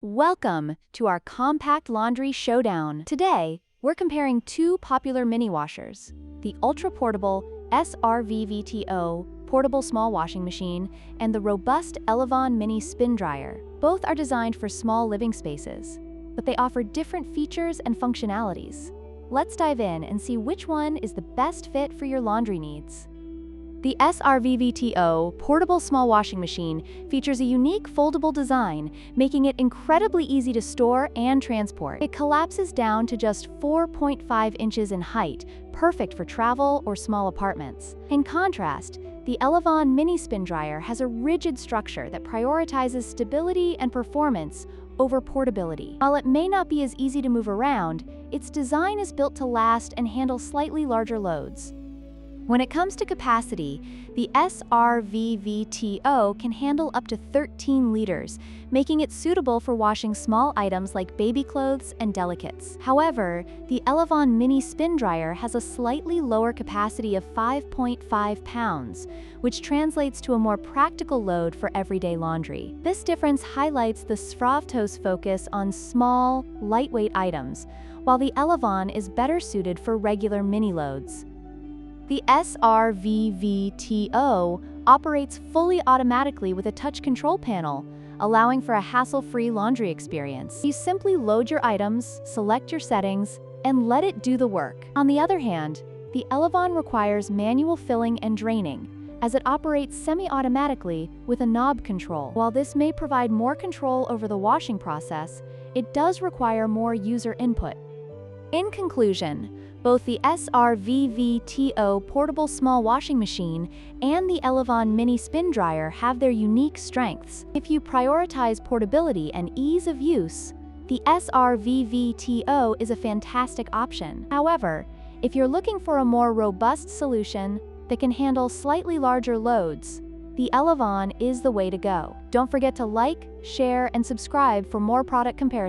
Welcome to our compact laundry showdown. Today, we're comparing two popular mini washers, the ultra-portable SRVVTO portable small washing machine and the robust Elevon mini spin dryer. Both are designed for small living spaces, but they offer different features and functionalities. Let's dive in and see which one is the best fit for your laundry needs. The SRVVTO portable small washing machine features a unique foldable design, making it incredibly easy to store and transport. It collapses down to just 4.5 inches in height, perfect for travel or small apartments. In contrast, the Elevon mini spin dryer has a rigid structure that prioritizes stability and performance over portability. While it may not be as easy to move around, its design is built to last and handle slightly larger loads. When it comes to capacity, the SRVVTO can handle up to 13 liters, making it suitable for washing small items like baby clothes and delicates. However, the Elevon mini spin dryer has a slightly lower capacity of 5.5 pounds, which translates to a more practical load for everyday laundry. This difference highlights the SRVVTO's focus on small, lightweight items, while the Elevon is better suited for regular mini loads. The SRVVTO operates fully automatically with a touch control panel, allowing for a hassle-free laundry experience. You simply load your items, select your settings, and let it do the work. On the other hand, the Elevon requires manual filling and draining, as it operates semi-automatically with a knob control. While this may provide more control over the washing process, it does require more user input. In conclusion, both the SRVVTO portable small washing machine and the Elevon mini spin dryer have their unique strengths. If you prioritize portability and ease of use, the SRVVTO is a fantastic option. However, if you're looking for a more robust solution that can handle slightly larger loads, the Elevon is the way to go. Don't forget to like, share, and subscribe for more product comparisons.